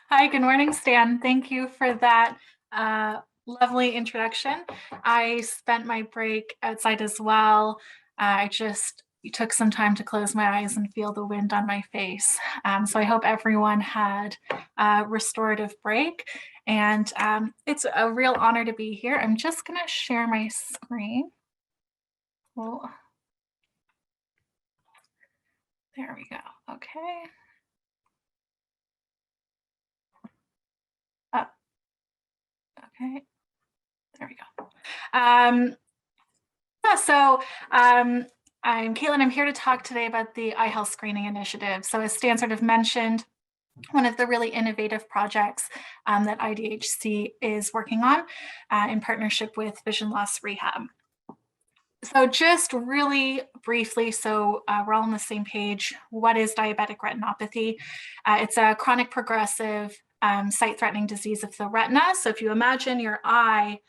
Hi, good morning, Stan. Thank you for that lovely introduction. I spent my break outside as well. I just took some time to close my eyes and feel the wind on my face. So I hope everyone had a restorative break. And it's a real honor to be here. I'm just going to share my screen. Well, there we go. Okay. Up. Okay. There we go. Yeah, so I'm Caitlin. I'm here to talk today about the eye health screening initiative. So as Stan sort of mentioned, one of the really innovative projects that IDHC is working on in partnership with Vision Loss Rehab. So just really briefly, so we're all on the same page. What is diabetic retinopathy? It's a chronic progressive sight-threatening disease of the retina. So if you imagine your eye,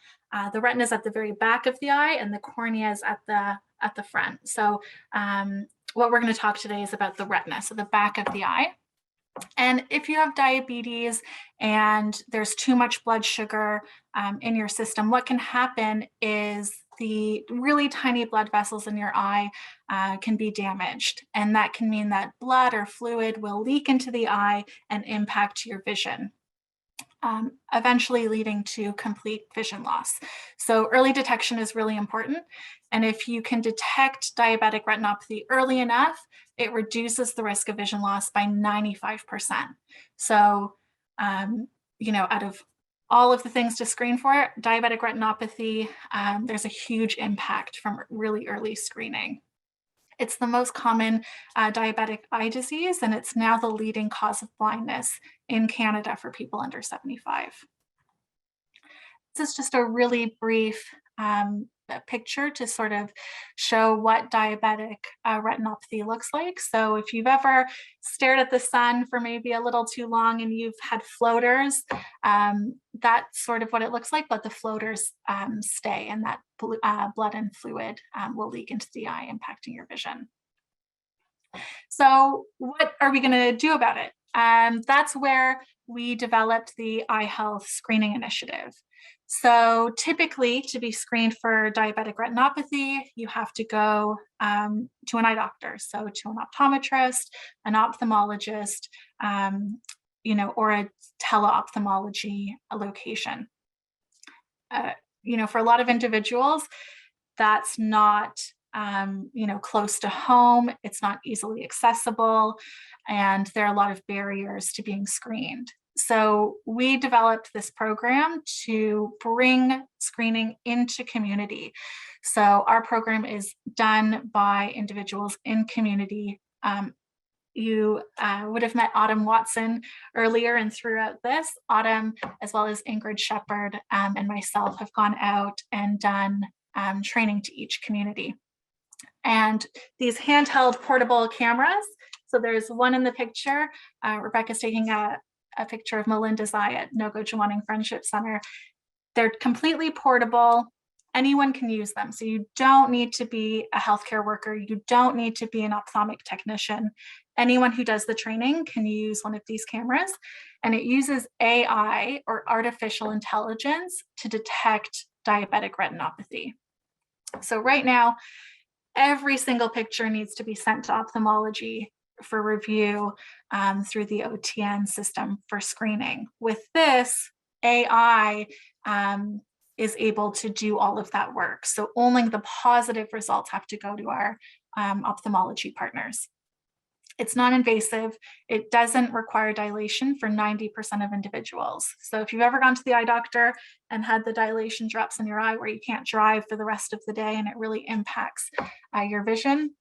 the retina is at the very back of the eye and the cornea is at the front. So what we're going to talk today is about the retina, so the back of the eye. And if you have diabetes and there's too much blood sugar in your system, what can happen is the really tiny blood vessels in your eye can be damaged. And that can mean that blood or fluid will leak into the eye and impact your vision. Eventually leading to complete vision loss. So early detection is really important. And if you can detect diabetic retinopathy early enough, it reduces the risk of vision loss by 95%. So, out of all of the things to screen for, diabetic retinopathy, there's a huge impact from really early screening. It's the most common diabetic eye disease, and it's now the leading cause of blindness in Canada for people under 75. This is just a really brief picture to sort of show what diabetic retinopathy looks like. So if you've ever stared at the sun for maybe a little too long and you've had floaters, that's sort of what it looks like, but the floaters stay and that blood and fluid will leak into the eye, impacting your vision. So what are we going to do about it? That's where we developed the eye health screening initiative. So typically, to be screened for diabetic retinopathy, you have to go to an eye doctor, so to an optometrist, an ophthalmologist, or a teleophthalmology location. For a lot of individuals, that's not close to home. It's not easily accessible, and there are a lot of barriers to being screened. So we developed this program to bring screening into community. So our program is done by individuals in community. You would have met Autumn Watson earlier, and throughout this, Autumn, as well as Ingrid Shepard and myself, have gone out and done training to each community. And these handheld portable cameras, so there's one in the picture. Rebecca's taking a picture of Melinda's eye at Nogo Jawaning Friendship Center. They're completely portable. Anyone can use them. So you don't need to be a healthcare worker. You don't need to be an ophthalmic technician. Anyone who does the training can use one of these cameras. And it uses AI, or artificial intelligence, to detect diabetic retinopathy. So right now, every single picture needs to be sent to ophthalmology for review through the OTN system for screening. With this, AI is able to do all of that work. So only the positive results have to go to our ophthalmology partners. It's non-invasive. It doesn't require dilation for 90% of individuals. So if you've ever gone to the eye doctor and had the dilation drops in your eye where you can't drive for the rest of the day and it really impacts your vision,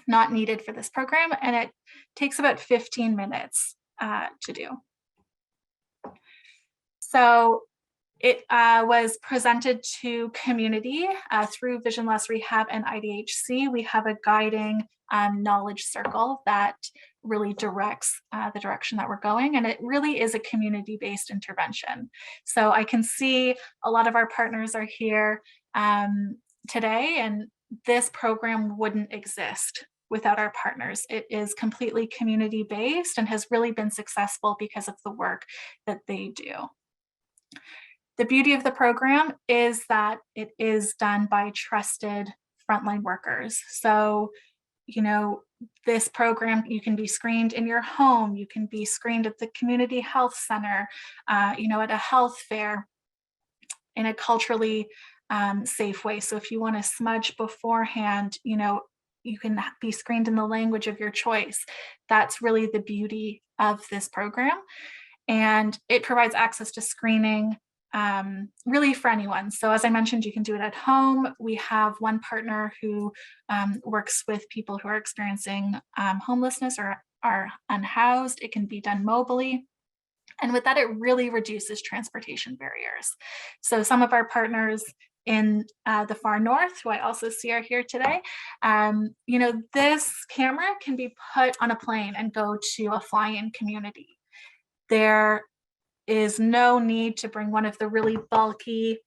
not needed for this program. And it takes about 15 minutes to do. So it was presented to community through Vision Loss Rehab and IDHC. We have a guiding knowledge circle that really directs the direction that we're going. And it really is a community-based intervention. So I can see a lot of our partners are here today, and this program wouldn't exist without our partners. It is completely community-based and has really been successful because of the work that they do. The beauty of the program is that it is done by trusted frontline workers. So, you know, this program, you can be screened in your home, you can be screened at the community health center, at a health fair, in a culturally safe way. So if you want to smudge beforehand, you can be screened in the language of your choice. That's really the beauty of this program. And it provides access to screening really for anyone. So as I mentioned, you can do it at home. We have one partner who works with people who are experiencing homelessness or are unhoused. It can be done mobily. And with that, it really reduces transportation barriers. So some of our partners in the far north, who I also see are here today, this camera can be put on a plane and go to a fly-in community. There is no need to bring one of the really bulky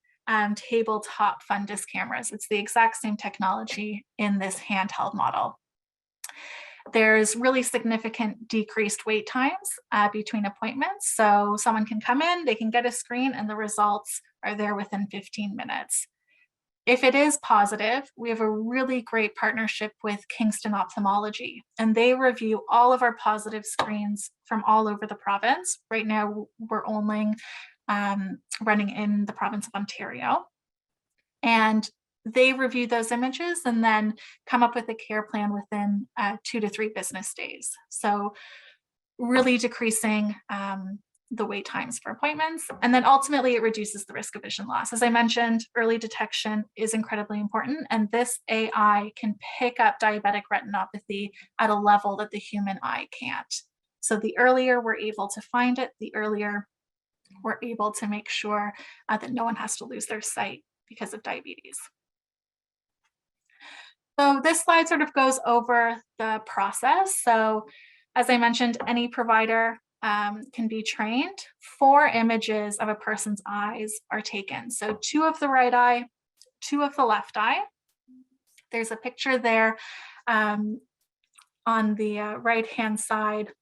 tabletop fundus cameras. It's the exact same technology in this handheld model. There's really significant decreased wait times between appointments. So someone can come in, they can get a screen, and the results are there within 15 minutes. If it is positive, we have a really great partnership with Kingston Ophthalmology, and they review all of our positive screens from all over the province. Right now, we're only running in the province of Ontario. And they review those images and then come up with a care plan within 2 to 3 business days. So really decreasing the wait times for appointments. And then ultimately it reduces the risk of vision loss. As I mentioned, early detection is incredibly important. And this AI can pick up diabetic retinopathy at a level that the human eye can't. So the earlier we're able to find it, the earlier we're able to make sure that no one has to lose their sight because of diabetes. So this slide sort of goes over the process. So as I mentioned, any provider can be trained. 4 images of a person's eyes are taken. So 2 of the right eye, 2 of the left eye. There's a picture there on the right-hand side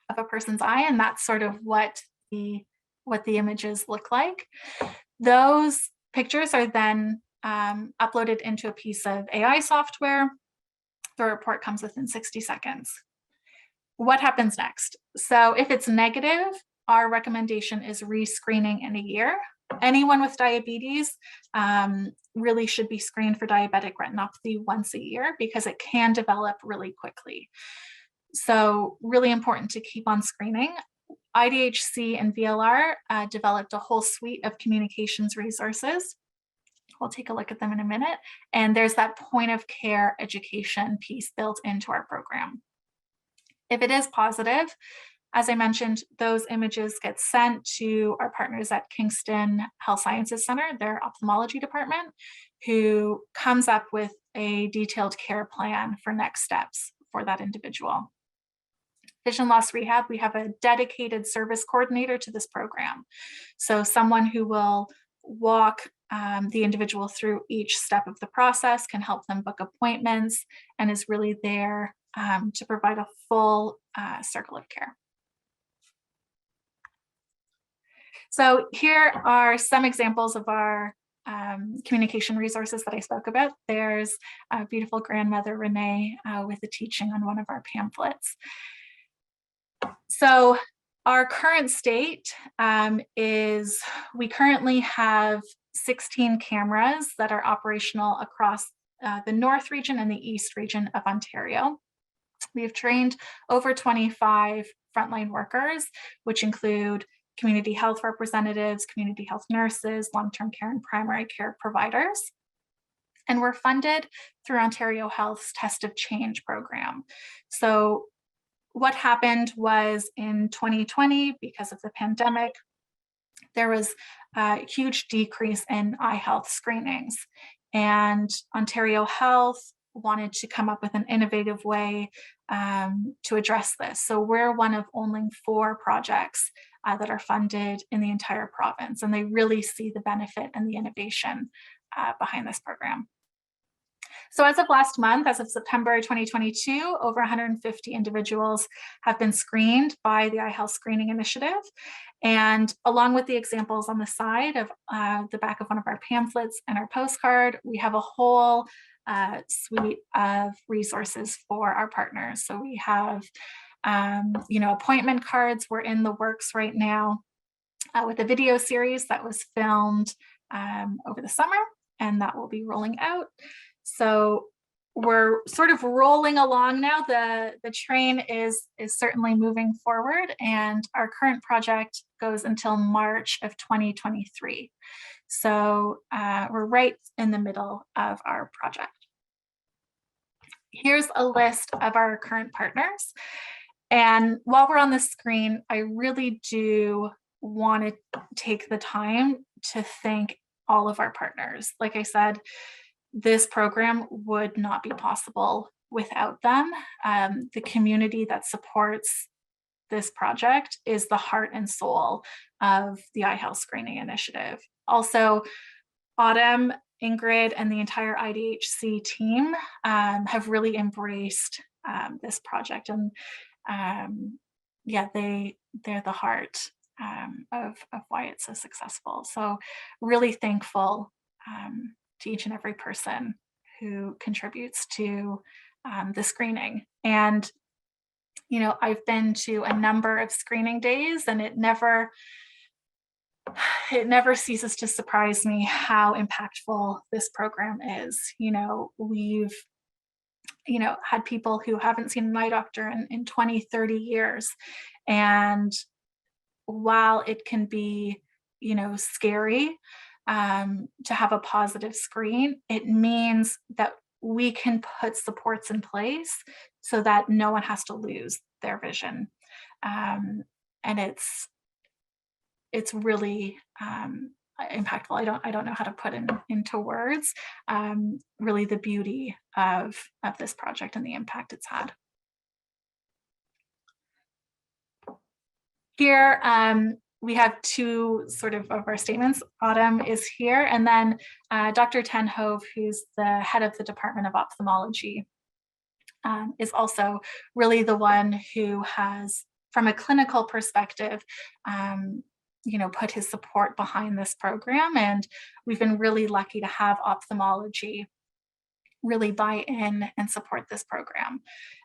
of a person's eye, and that's sort of what the images look like. Those pictures are then uploaded into a piece of AI software. The report comes within 60 seconds. What happens next? So if it's negative, our recommendation is rescreening in a year. Anyone with diabetes really should be screened for diabetic retinopathy once a year because it can develop really quickly. So really important to keep on screening. IDHC and VLR developed a whole suite of communications resources. We'll take a look at them in a minute. And there's that point of care education piece built into our program. If it is positive, as I mentioned, those images get sent to our partners at Kingston Health Sciences Center, their ophthalmology department, who comes up with a detailed care plan for next steps for that individual. Vision loss rehab, we have a dedicated service coordinator to this program. So someone who will walk the individual through each step of the process, can help them book appointments, and is really there to provide a full circle of care. So here are some examples of our communication resources that I spoke about. There's a beautiful grandmother, Renee, with a teaching on one of our pamphlets. So our current state is we currently have 16 cameras that are operational across the North region and the East region of Ontario. We have trained over 25 frontline workers, which include community health representatives, community health nurses, long-term care and primary care providers. And we're funded through Ontario Health's Test of Change program. So what happened was in 2020, because of the pandemic, there was a huge decrease in eye health screenings. And Ontario Health wanted to come up with an innovative way to address this. So we're one of only 4 projects that are funded in the entire province, and they really see the benefit and the innovation behind this program. So as of last month, as of September 2022, over 150 individuals have been screened by the Eye Health Screening Initiative. And along with the examples on the side of the back of one of our pamphlets and our postcard, we have a whole suite of resources for our partners. So we have, appointment cards. We're in the works right now with a video series that was filmed over the summer, and that will be rolling out. So we're sort of rolling along now. The train is certainly moving forward, and our current project goes until March of 2023. So we're right in the middle of our project. Here's a list of our current partners. And while we're on the screen, I really do want to take the time to thank all of our partners. Like I said, this program would not be possible without them. The community that supports this project is the heart and soul of the Eye Health Screening Initiative. Also, Autumn, Ingrid, and the entire IDHC team have really embraced this project, and they're the heart of why it's so successful. So really thankful to each and every person who contributes to the screening. And, I've been to a number of screening days, and it never ceases to surprise me how impactful this program is. We've had people who haven't seen an eye doctor in 20, 30 years. And while it can be, scary to have a positive screen, it means that we can put supports in place so that no one has to lose their vision. And it's really impactful. I don't know how to put into words really the beauty of this project and the impact it's had. Here, we have two sort of our statements. Autumn is here, and then Dr. Tenhove, who's the head of the Department of Ophthalmology, is also really the one who has, from a clinical perspective, put his support behind this program. And we've been really lucky to have ophthalmology really buy in and support this program.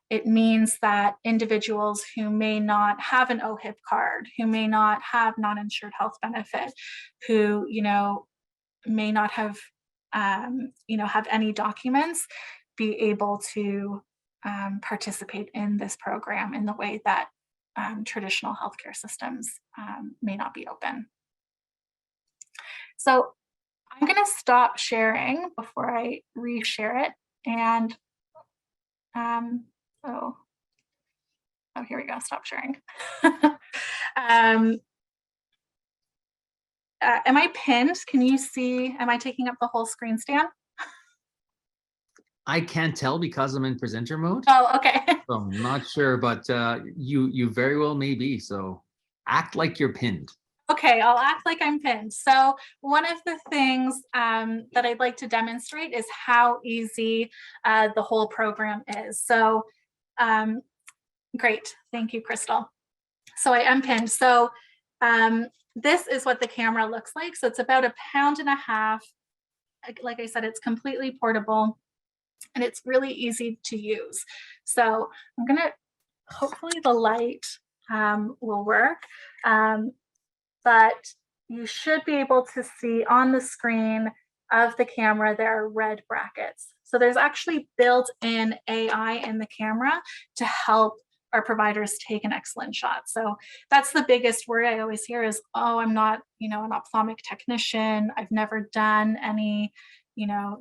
It means that individuals who may not have an OHIP card, who may not have non-insured health benefit, who, may not have, have any documents, be able to participate in this program in the way that traditional healthcare systems may not be open. So I'm going to stop sharing before I reshare it. And here we go. Stop sharing. Am I pinned? Can you see? Am I taking up the whole screen, Stan? I can't tell because I'm in presenter mode. Oh, okay. So I'm not sure, but you very well may be. So act like you're pinned. Okay, I'll act like I'm pinned. So one of the things that I'd like to demonstrate is how easy the whole program is. So great, thank you, Crystal. So I am pinned. So this is what the camera looks like. So it's about 1.5 pounds. Like I said, it's completely portable and it's really easy to use. So I'm gonna, hopefully the light will work. But you should be able to see on the screen of the camera, there are red brackets. So there's actually built-in AI in the camera to help our providers take an excellent shot. So that's the biggest worry I always hear is, oh, I'm not, an ophthalmic technician. I've never done any,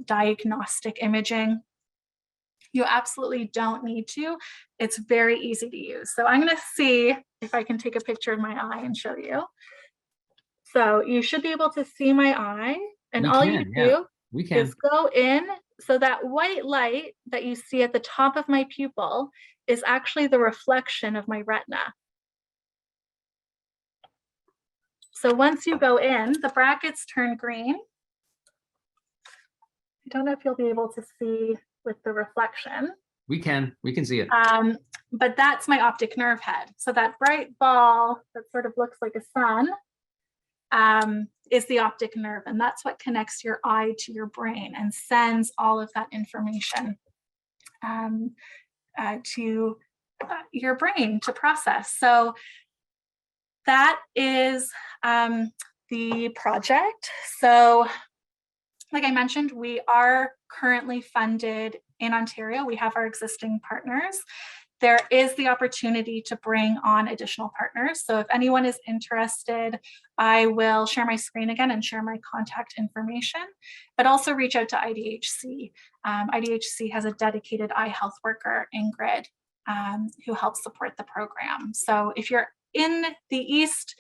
diagnostic imaging. You absolutely don't need to. It's very easy to use. So I'm going to see if I can take a picture of my eye and show you. So you should be able to see my eye, and all you do is go in. So that white light that you see at the top of my pupil is actually the reflection of my retina. So once you go in, the brackets turn green. don't know if you'll be able to see with the reflection. We can see it. But that's my optic nerve head. So that bright ball that sort of looks like a sun is the optic nerve. And that's what connects your eye to your brain and sends all of that information to your brain to process. So that is the project. So like I mentioned, we are currently funded in Ontario. We have our existing partners. There is the opportunity to bring on additional partners. So if anyone is interested, I will share my screen again and share my contact information, but also reach out to IDHC. IDHC has a dedicated eye health worker, Ingrid, who helps support the program. So if you're in the east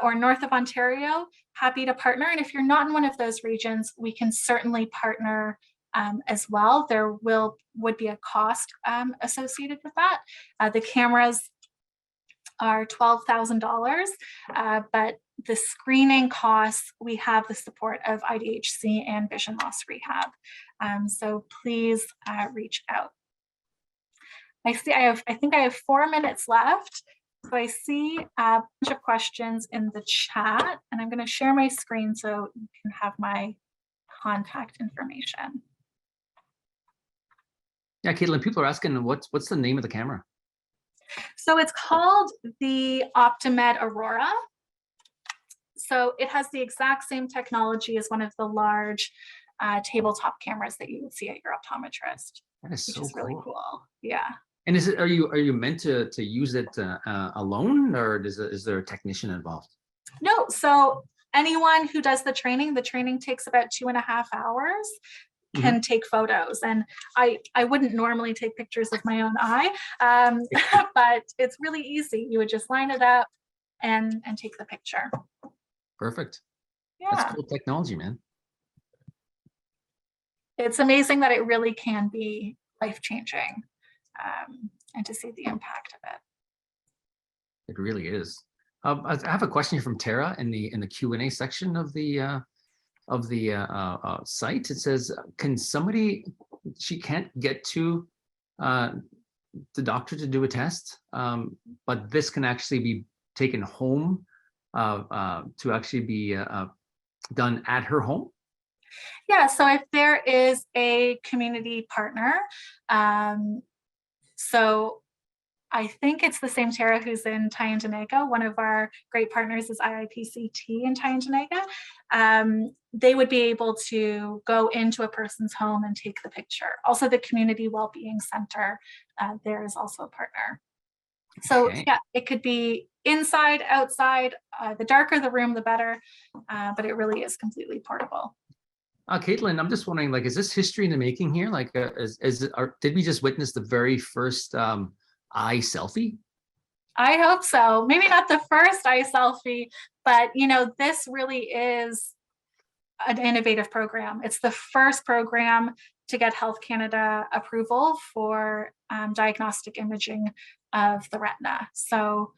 or north of Ontario, happy to partner. And if you're not in one of those regions, we can certainly partner as well. There would be a cost associated with that. The cameras are $12,000, but the screening costs, we have the support of IDHC and Vision Loss Rehab. So please reach out. I think I have 4 minutes left. So I see a bunch of questions in the chat, and I'm going to share my screen so you can have my contact information. Yeah, Caitlin, people are asking what's the name of the camera? So it's called the Optimed Aurora. So it has the exact same technology as one of the large tabletop cameras that you would see at your optometrist. That is so which is cool. Really cool. Yeah. And are you meant to use it alone, or is there a technician involved? No. So anyone who does the training takes about 2.5 hours. Can take photos, and I wouldn't normally take pictures of my own eye, but it's really easy. You would just line it up and take the picture. Perfect. Yeah, that's cool technology, man. It's amazing that it really can be life-changing, and to see the impact of it. It really is. I have a question from Tara in the Q&A section of the site. It says, can somebody, she can't get to the doctor to do a test, but this can actually be taken home to actually be done at her home? Yeah, so if there is a community partner, so I think it's the same Tara who's in Tyendinaga. One of our great partners is IIPCT in Tyendinaga. They would be able to go into a person's home and take the picture. Also, the Community Wellbeing Center, there is also a partner. So yeah, it could be inside, outside. The darker the room, the better, but it really is completely portable. Caitlin, I'm just wondering, like, is this history in the making here? Like, did we just witness the very first eye selfie? I hope so. Maybe not the first eye selfie, but this really is an innovative program. It's the first program to get Health Canada approval for diagnostic imaging of the retina. So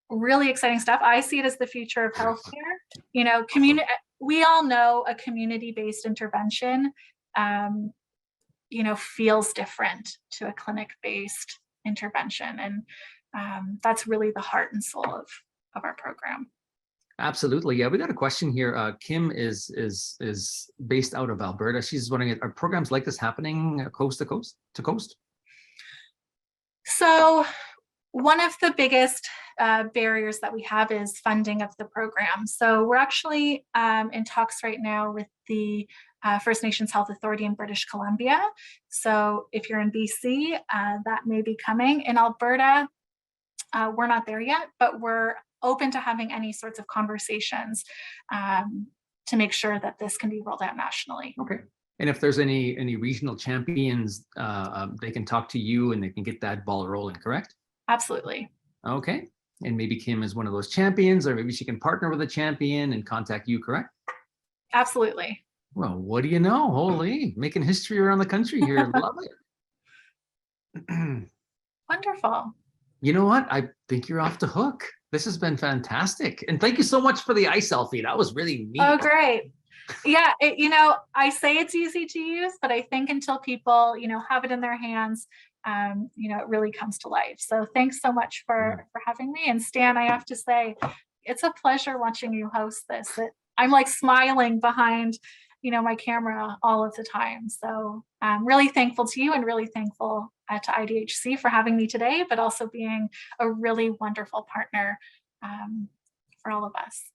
really exciting stuff. I see it as the future of healthcare. We all know a community-based intervention, feels different to a clinic-based intervention, and that's really the heart and soul of our program. Absolutely. Yeah, we got a question here. Kim is based out of Alberta. She's wondering, are programs like this happening coast to coast? So one of the biggest barriers that we have is funding of the program. So we're actually in talks right now with the First Nations Health Authority in British Columbia. So if you're in BC, that may be coming. In Alberta, we're not there yet, but we're open to having any sorts of conversations to make sure that this can be rolled out nationally. Okay. And if there's any regional champions, they can talk to you and they can get that ball rolling, correct? Absolutely. Okay. And maybe Kim is one of those champions, or maybe she can partner with a champion and contact you, correct? Absolutely. Well, what do you know? Holy, making history around the country here. Love it. Wonderful. You know what? I think you're off the hook. This has been fantastic. And thank you so much for the eye selfie. That was really neat. Oh, great. Yeah, I say it's easy to use, but I think until people, have it in their hands, it really comes to life. So thanks so much Yeah. for having me. And Stan, I have to say, it's a pleasure watching you host this. I'm like smiling behind, my camera all of the time. So I'm really thankful to you and really thankful to IDHC for having me today, but also being a really wonderful partner for all of us.